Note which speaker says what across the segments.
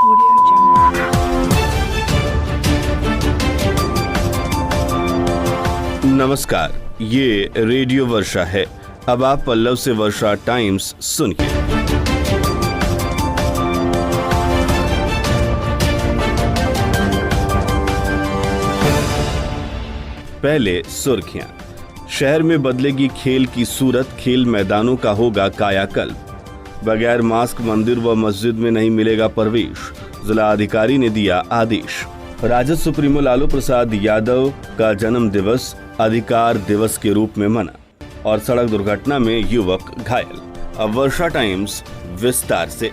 Speaker 1: Audio Jungle.
Speaker 2: नमस्कार, ये radio वर्षा है। अब आप पल्लव से वर्षा टाइम्स सुनिए। पहले सुर्खियां। शहर में बदलेगी खेल की सूरत, खेल मैदानों का होगा कायाकल्प। बगैर मास्क मंदिर व मस्जिद में नहीं मिलेगा प्रवेश, जिला अधिकारी ने दिया आदेश। राजद सुप्रीमो लालू प्रसाद यादव का जन्म दिवस अधिकार दिवस के रूप में मना और सड़क दुर्घटना में युवक घायल। अब वर्षा टाइम्स विस्तार से।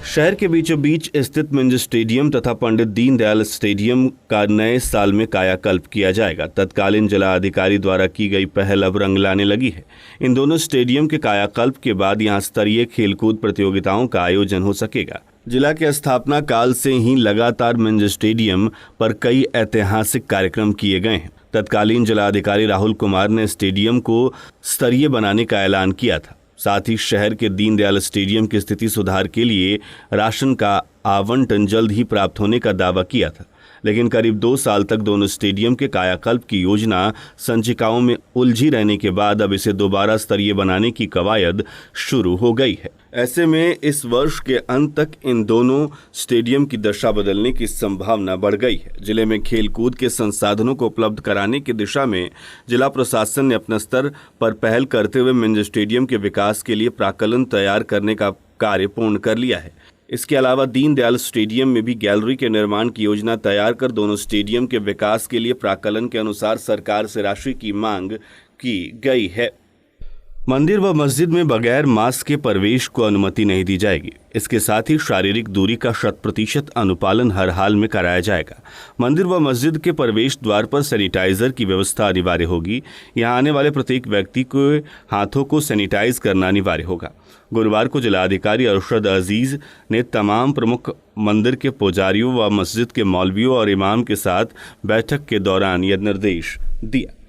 Speaker 2: शहर के बीचों बीच स्थित मिंज स्टेडियम तथा पंडित दीनदयाल स्टेडियम का नए साल में कायाकल्प किया जाएगा। तत्कालीन जिला अधिकारी द्वारा की गई पहल अब रंग लाने लगी है। इन दोनों स्टेडियम के कायाकल्प के बाद यहां स्तरीय खेलकूद प्रतियोगिताओं का आयोजन हो सकेगा। जिला के स्थापना काल से ही लगातार मिंज स्टेडियम पर कई ऐतिहासिक कार्यक्रम किए गए हैं। तत्कालीन जिला अधिकारी राहुल कुमार ने स्टेडियम को स्तरीय बनाने का ऐलान किया था। साथ ही शहर के दीनदयाल स्टेडियम की स्थिति सुधार के लिए राशन का आवंटन जल्द ही प्राप्त होने का दावा किया था, लेकिन करीब 2 साल तक दोनों स्टेडियम के कायाकल्प की योजना संचिकाओं में उलझी रहने के बाद अब इसे दोबारा स्तरीय बनाने की कवायद शुरू हो गई है। ऐसे में इस वर्ष के अंत तक इन दोनों स्टेडियम की दशा बदलने की संभावना बढ़ गई है। जिले में खेलकूद के संसाधनों को उपलब्ध कराने की दिशा में जिला प्रशासन ने अपने स्तर पर पहल करते हुए मिंज स्टेडियम के विकास के लिए प्राक्कलन तैयार करने का कार्य पूर्ण कर लिया है। इसके अलावा दीनदयाल स्टेडियम में भी गैलरी के निर्माण की योजना तैयार कर दोनों स्टेडियम के विकास के लिए प्राक्कलन के अनुसार सरकार से राशि की मांग की गई है। मंदिर व मस्जिद में बगैर मास्क के प्रवेश को अनुमति नहीं दी जाएगी। इसके साथ ही शारीरिक दूरी का 100% अनुपालन हर हाल में कराया जाएगा। मंदिर व मस्जिद के प्रवेश द्वार पर सैनिटाइजर की व्यवस्था अनिवार्य होगी। यहां आने वाले प्रत्येक व्यक्ति को हाथों को सैनिटाइज करना अनिवार्य होगा। गुरुवार को जिलाधिकारी अरशद अजीज ने तमाम प्रमुख मंदिर के पुजारियों व मस्जिद के मौलवियों और इमाम के साथ बैठक के दौरान यह निर्देश दिया।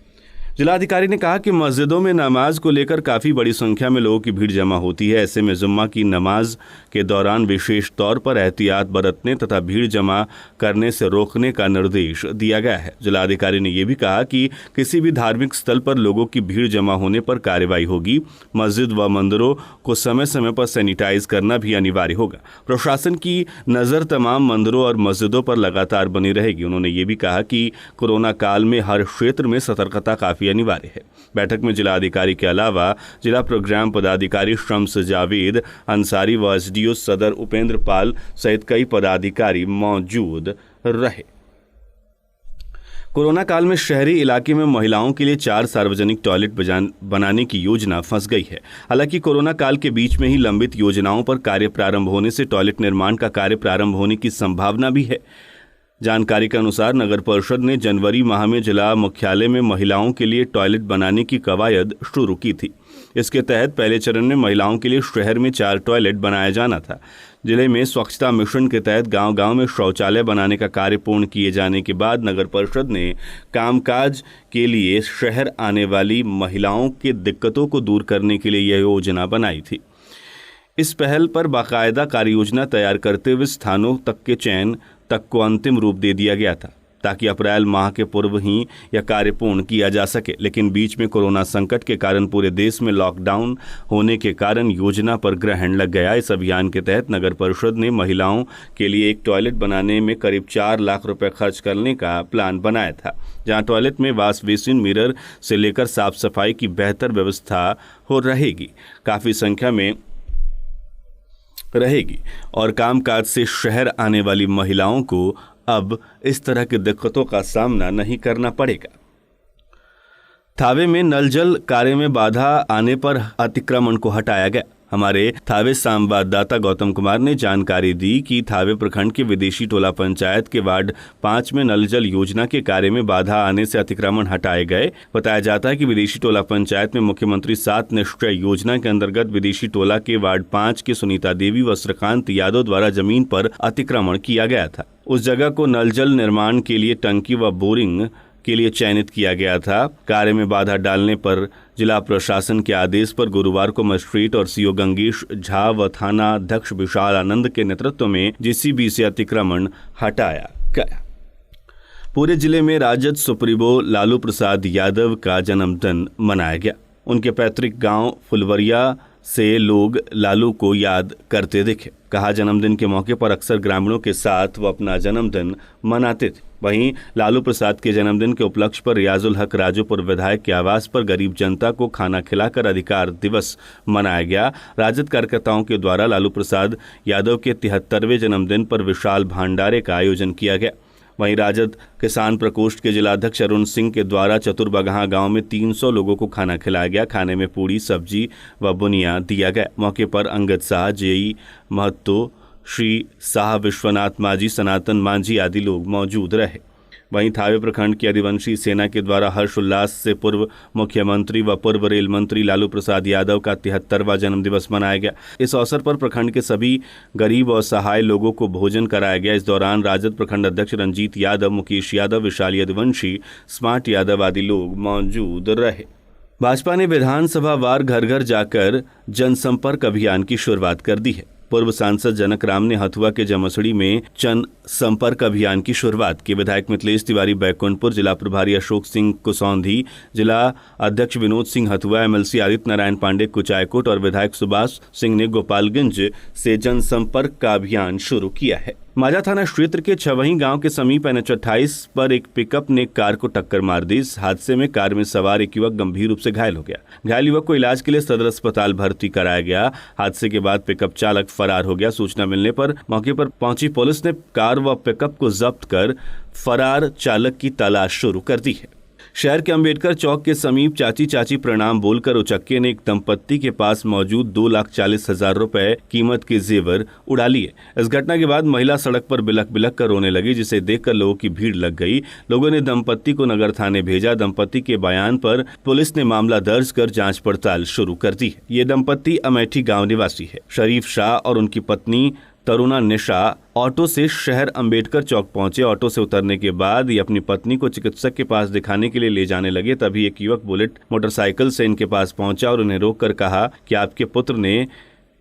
Speaker 2: जिलाधिकारी ने कहा कि मस्जिदों में नमाज को लेकर काफ़ी बड़ी संख्या में लोगों की भीड़ जमा होती है। ऐसे में जुम्मा की नमाज के दौरान विशेष तौर पर एहतियात बरतने तथा भीड़ जमा करने से रोकने का निर्देश दिया गया है। जिलाधिकारी ने यह भी कहा कि किसी भी धार्मिक स्थल पर लोगों की भीड़ जमा होने पर कार्रवाई होगी। मस्जिद व मंदिरों को समय समय पर सैनिटाइज करना भी अनिवार्य होगा। प्रशासन की नज़र तमाम मंदिरों और मस्जिदों पर लगातार बनी रहेगी। उन्होंने ये भी कहा कि कोरोना काल में हर क्षेत्र में सतर्कता काफ़ी अनिवार्य है। बैठक में जिला अधिकारी के अलावा जिला प्रोग्राम पदाधिकारी शम्स जावेद अंसारी व एसडीओ सदर उपेंद्र पाल सहित कई पदाधिकारी मौजूद रहे। कोरोना काल में शहरी इलाके में महिलाओं के लिए 4 सार्वजनिक टॉयलेट बनाने की योजना फंस गई है। हालांकि कोरोना काल के बीच में ही लंबित योजनाओं पर कार्य प्रारंभ होने से टॉयलेट निर्माण का कार्य प्रारंभ होने की संभावना भी है। जानकारी के अनुसार नगर परिषद ने जनवरी माह में जिला मुख्यालय में महिलाओं के लिए टॉयलेट बनाने की कवायद शुरू की थी। इसके तहत पहले चरण में महिलाओं के लिए शहर में 4 टॉयलेट बनाया जाना था। जिले में स्वच्छता मिशन के तहत गांव-गांव में शौचालय बनाने का कार्य पूर्ण किए जाने के बाद नगर परिषद ने कामकाज के लिए शहर आने वाली महिलाओं की दिक्कतों को दूर करने के लिए यह योजना बनाई थी। इस पहल पर बाकायदा कार्य योजना तैयार करते हुए स्थानों तक के चयन तक को अंतिम रूप दे दिया गया था, ताकि अप्रैल माह के पूर्व ही यह कार्य पूर्ण किया जा सके। लेकिन बीच में कोरोना संकट के कारण पूरे देश में लॉकडाउन होने के कारण योजना पर ग्रहण लग गया। इस अभियान के तहत नगर परिषद ने महिलाओं के लिए एक टॉयलेट बनाने में करीब 4 लाख रुपए खर्च करने का प्लान बनाया था, जहां टॉयलेट में वॉश बेसिन, मिरर से लेकर साफ सफाई की बेहतर व्यवस्था हो रहेगी, काफ़ी संख्या में रहेगी और कामकाज से शहर आने वाली महिलाओं को अब इस तरह की दिक्कतों का सामना नहीं करना पड़ेगा। थावे में नल जल कार्य में बाधा आने पर अतिक्रमण को हटाया गया। हमारे थावे संवाददाता गौतम कुमार ने जानकारी दी कि थावे प्रखंड के विदेशी टोला पंचायत के वार्ड 5 में नल जल योजना के कार्य में बाधा आने से अतिक्रमण हटाए गए। बताया जाता है कि विदेशी टोला पंचायत में मुख्यमंत्री 7 निश्चय योजना के अंतर्गत विदेशी टोला के वार्ड 5 के सुनीता देवी व श्रीकांत यादव द्वारा जमीन पर अतिक्रमण किया गया था। उस जगह को नल जल निर्माण के लिए टंकी व बोरिंग के लिए चयनित किया गया था। कार्य में बाधा डालने पर जिला प्रशासन के आदेश पर गुरुवार को मजिस्ट्रेट और सीओ गंगेश झा व थाना अध्यक्ष विशाल आनंद के नेतृत्व में जेसीबी से अतिक्रमण हटाया गया। पूरे जिले में राजद सुप्रीमो लालू प्रसाद यादव का जन्मदिन मनाया गया। उनके पैतृक गांव फुलवरिया से लोग लालू को याद करते दिखे। कहा, जन्मदिन के मौके पर अक्सर ग्रामीणों के साथ वो अपना जन्मदिन मनाते थे। वहीं लालू प्रसाद के जन्मदिन के उपलक्ष्य पर रियाजुल हक राजोपुर विधायक के आवास पर गरीब जनता को खाना खिलाकर अधिकार दिवस मनाया गया। राजद कार्यकर्ताओं के द्वारा लालू प्रसाद यादव के 73वें जन्मदिन पर विशाल भंडारे का आयोजन किया गया। वहीं राजद किसान प्रकोष्ठ के जिलाध्यक्ष अरुण सिंह के द्वारा चतुरबगहा गांव में 300 लोगों को खाना खिलाया गया। खाने में पूड़ी, सब्जी व बुनिया दिया गया। मौके पर अंगद शाह, जेई महतो, श्री शाह, विश्वनाथ माझी, सनातन मांझी आदि लोग मौजूद रहे। वहीं थावे प्रखंड की आदिवासी सेना के द्वारा हर्षोल्लास से पूर्व मुख्यमंत्री व पूर्व रेल मंत्री लालू प्रसाद यादव का 73वां जन्मदिवस मनाया गया। इस अवसर पर प्रखंड के सभी गरीब और सहाय लोगों को भोजन कराया गया। इस दौरान राजद प्रखंड अध्यक्ष रंजीत यादव, मुकेश यादव, विशाल यदुवंशी, स्मार्ट यादव आदि लोग मौजूद रहे। भाजपा ने विधानसभा वार घर घर जाकर जनसंपर्क अभियान की शुरुआत कर दी है। पूर्व सांसद जनक राम ने हथुआ के जमसड़ी में जन संपर्क अभियान की शुरुआत की। विधायक मिथिलेश तिवारी बैकुंठपुर, जिला प्रभारी अशोक सिंह कुसौंधी, जिला अध्यक्ष विनोद सिंह हथुआ, एमएलसी आदित्य नारायण पांडे कुचायकोट और विधायक सुभाष सिंह ने गोपालगंज से जनसंपर्क का अभियान शुरू किया है। माझा थाना क्षेत्र के छवही गांव के समीप NH-28 पर एक पिकअप ने कार को टक्कर मार दी। इस हादसे में कार में सवार एक युवक गंभीर रूप से घायल हो गया। घायल युवक को इलाज के लिए सदर अस्पताल भर्ती कराया गया। हादसे के बाद पिकअप चालक फरार हो गया। सूचना मिलने पर मौके पर पहुंची पुलिस ने कार व पिकअप को जब्त कर फरार चालक की तलाश शुरू कर दी है। शहर के अंबेडकर चौक के समीप चाची चाची प्रणाम बोलकर उचक्के ने एक दंपत्ति के पास मौजूद 2,40,000 रुपए कीमत के जेवर उड़ा लिए। इस घटना के बाद महिला सड़क पर बिलख बिलख कर रोने लगी, जिसे देखकर लोगों की भीड़ लग गई। लोगों ने दंपत्ति को नगर थाने भेजा। दंपत्ति के बयान पर पुलिस ने मामला दर्ज कर जांच पड़ताल शुरू कर दी है। ये दंपत्ति अमेठी गांव निवासी है। शरीफ शाह और उनकी पत्नी तरुणा निशा ऑटो से शहर अंबेडकर चौक पहुंचे। ऑटो से उतरने के बाद ये अपनी पत्नी को चिकित्सक के पास दिखाने के लिए ले जाने लगे। तभी एक युवक बुलेट मोटरसाइकिल से इनके पास पहुंचा और उन्हें रोककर कहा कि आपके पुत्र ने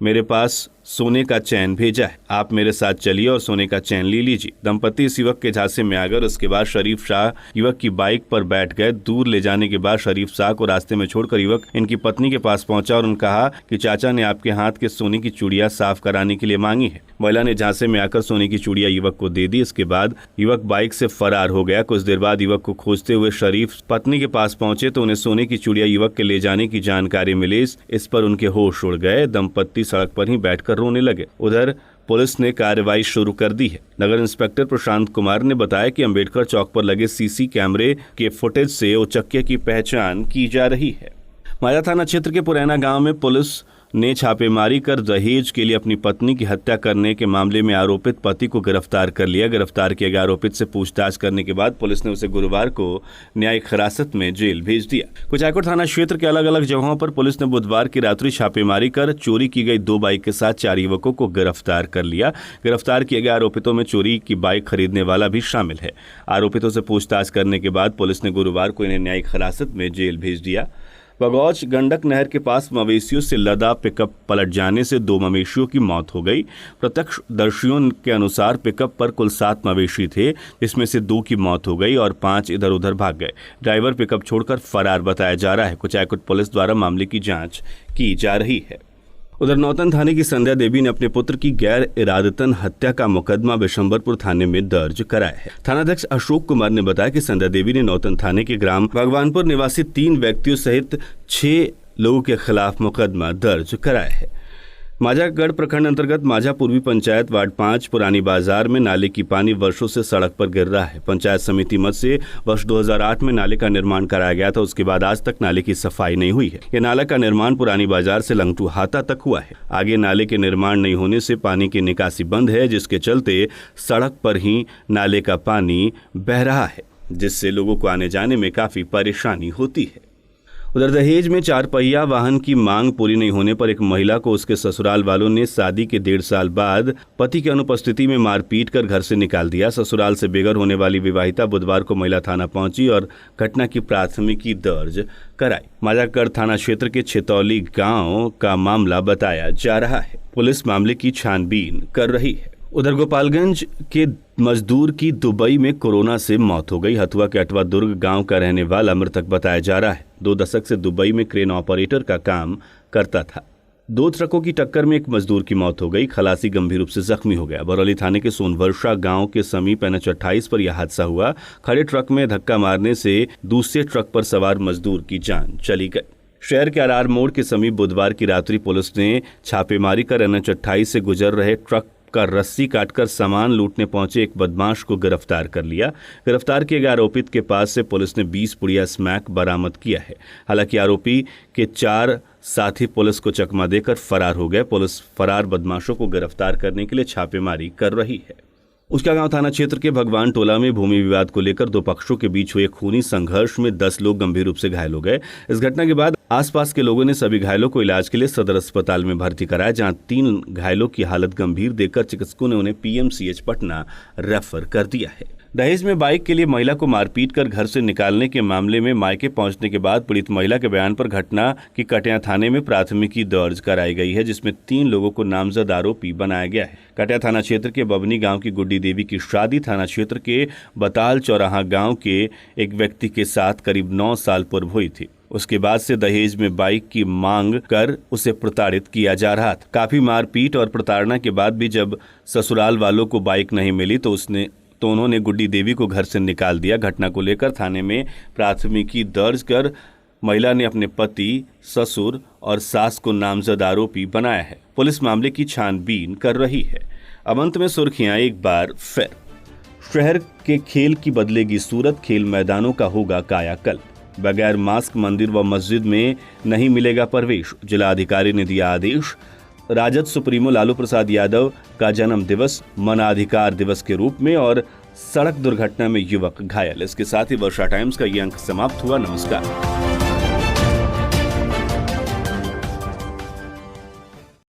Speaker 2: मेरे पास सोने का चैन भेजा है, आप मेरे साथ चलिए और सोने का चैन ले लीजिए। दंपत्ति इस युवक के झांसे में आ गए। उसके बाद शरीफ शाह युवक की बाइक पर बैठ गए। दूर ले जाने के बाद शरीफ शाह को रास्ते में छोड़कर युवक इनकी पत्नी के पास पहुंचा और उन्होंने कहा कि चाचा ने आपके हाथ के सोने की चूड़ियां साफ कराने के लिए मांगी है। महिला ने झांसे में आकर सोने की चूड़ियां युवक को दे दी। इसके बाद युवक बाइक से फरार हो गया। कुछ देर बाद युवक को खोजते हुए शरीफ पत्नी के पास पहुंचे तो उन्हें सोने की चूड़ियां युवक के ले जाने की जानकारी मिली। इस पर उनके होश उड़ गए। दंपत्ति सड़क पर ही बैठकर रोने लगे। उधर पुलिस ने कार्रवाई शुरू कर दी है। नगर इंस्पेक्टर प्रशांत कुमार ने बताया कि अंबेडकर चौक पर लगे सीसी कैमरे के फुटेज से उचक्के की पहचान की जा रही है। माझा थाना क्षेत्र के पुरैना गांव में पुलिस ने छापेमारी कर दहेज के लिए अपनी पत्नी की हत्या करने के मामले में आरोपित पति को गिरफ्तार कर लिया। गिरफ्तार किए गए आरोपित से पूछताछ करने के बाद पुलिस ने उसे गुरुवार को न्यायिक हिरासत में जेल भेज दिया। कुचायकोट थाना क्षेत्र के अलग अलग जगहों पर पुलिस ने बुधवार की रात्रि छापेमारी कर चोरी की गई 2 बाइक के साथ 4 युवकों को गिरफ्तार कर लिया। गिरफ्तार किए गए आरोपितों में चोरी की बाइक खरीदने वाला भी शामिल है। आरोपितों से पूछताछ करने के बाद पुलिस ने गुरुवार को इन्हें न्यायिक हिरासत में जेल भेज दिया। बगौच गंडक नहर के पास मवेशियों से लदा पिकअप पलट जाने से 2 मवेशियों की मौत हो गई। प्रत्यक्षदर्शियों के अनुसार पिकअप पर कुल 7 मवेशी थे, जिसमें से 2 की मौत हो गई और 5 इधर उधर भाग गए। ड्राइवर पिकअप छोड़कर फरार बताया जा रहा है। कुचायकोट पुलिस द्वारा मामले की जांच की जा रही है। उधर नौतन थाने की संध्या देवी ने अपने पुत्र की गैर इरादतन हत्या का मुकदमा बिशंबरपुर थाने में दर्ज कराया है। थानाध्यक्ष अशोक कुमार ने बताया कि संध्या देवी ने नौतन थाने के ग्राम भगवानपुर निवासी 3 व्यक्तियों सहित 6 लोगों के खिलाफ मुकदमा दर्ज कराया है। माझागढ़ प्रखंड अंतर्गत माझा पूर्वी पंचायत वार्ड 5 पुरानी बाजार में नाले की पानी वर्षों से सड़क पर गिर रहा है। पंचायत समिति मद से वर्ष 2008 में नाले का निर्माण कराया गया था। उसके बाद आज तक नाले की सफाई नहीं हुई है। यह नाला का निर्माण पुरानी बाजार से लंगटू हाता तक हुआ है। आगे नाले के निर्माण नहीं होने से पानी की निकासी बंद है, जिसके चलते सड़क पर ही नाले का पानी बह रहा है, जिससे लोगों को आने जाने में काफी परेशानी होती है। उधर दहेज में 4 पहिया वाहन की मांग पूरी नहीं होने पर एक महिला को उसके ससुराल वालों ने शादी के 1.5 साल बाद पति की अनुपस्थिति में मारपीट कर घर से निकाल दिया। ससुराल से बेघर होने वाली विवाहिता बुधवार को महिला थाना पहुंची और घटना की प्राथमिकी दर्ज कराई। माजागढ़ थाना क्षेत्र के छितौली गांव का मामला बताया जा रहा है। पुलिस मामले की छानबीन कर रही है। उधर गोपालगंज के मजदूर की दुबई में कोरोना से मौत हो गई। हथुआ के अटवा दुर्ग गांव का रहने वाला मृतक बताया जा रहा है। 2 दशक से दुबई में क्रेन ऑपरेटर का काम करता था। 2 ट्रकों की टक्कर में एक मजदूर की मौत हो गई। खलासी गंभीर रूप से जख्मी हो गया। बरौली थाने के सोनवर्षा गांव के समीप NH 28 पर यह हादसा हुआ। खड़े ट्रक में धक्का मारने से दूसरे ट्रक पर सवार मजदूर की जान चली गई। शहर के RR मोड़ के समीप बुधवार की रात्रि पुलिस ने छापेमारी कर NH 28 से गुजर रहे ट्रक का रस्सी काटकर सामान लूटने पहुंचे एक बदमाश को गिरफ्तार कर लिया। गिरफ्तार किए गए आरोपित के पास से पुलिस ने 20 पुड़िया स्मैक बरामद किया है। हालांकि आरोपी के 4 साथी पुलिस को चकमा देकर फरार हो गए। पुलिस फरार बदमाशों को गिरफ्तार करने के लिए छापेमारी कर रही है। उसका गांव थाना क्षेत्र के भगवान टोला में भूमि विवाद को लेकर 2 पक्षों के बीच हुए खूनी संघर्ष में 10 लोग गंभीर रूप से घायल हो गए। इस घटना के बाद आसपास के लोगों ने सभी घायलों को इलाज के लिए सदर अस्पताल में भर्ती कराया, जहां 3 घायलों की हालत गंभीर देखकर चिकित्सकों ने उन्हें PMCH पटना रेफर कर दिया है। दहेज में बाइक के लिए महिला को मारपीट कर घर से निकालने के मामले में मायके पहुंचने के बाद पीड़ित महिला के बयान पर घटना की कटिया थाने में प्राथमिकी दर्ज कराई गई है, जिसमें 3 लोगों को नामजद आरोपी बनाया गया है। कटिया थाना क्षेत्र के बबनी गांव की गुड्डी देवी की शादी थाना क्षेत्र के बताल चौराहा गांव के एक व्यक्ति के साथ करीब 9 साल पूर्व हुई थी। उसके बाद से दहेज में बाइक की मांग कर उसे प्रताड़ित किया जा रहा था। काफी मारपीट और प्रताड़ना के बाद भी जब ससुराल वालों को बाइक नहीं मिली तो उन्होंने गुड्डी देवी को घर से निकाल दिया। घटना को लेकर थाने में प्राथमिकी दर्ज कर महिला ने अपने पति, ससुर और सास को नामजद आरोपी बनाया है। पुलिस मामले की छानबीन कर रही है। अब अंत में सुर्खियां एक बार फिर। शहर के खेल की बदलेगी सूरत, खेल मैदानों का होगा कायाकल्प। बगैर मास्क मंदिर व मस्जिद में नहीं मिलेगा प्रवेश, जिलाधिकारी ने दिया आदेश। राजद सुप्रीमो लालू प्रसाद यादव का जन्म दिवस मनाधिकार दिवस के रूप में और सड़क दुर्घटना में युवक घायल। इसके साथ ही वर्षा टाइम्स का ये अंक समाप्त हुआ। नमस्कार।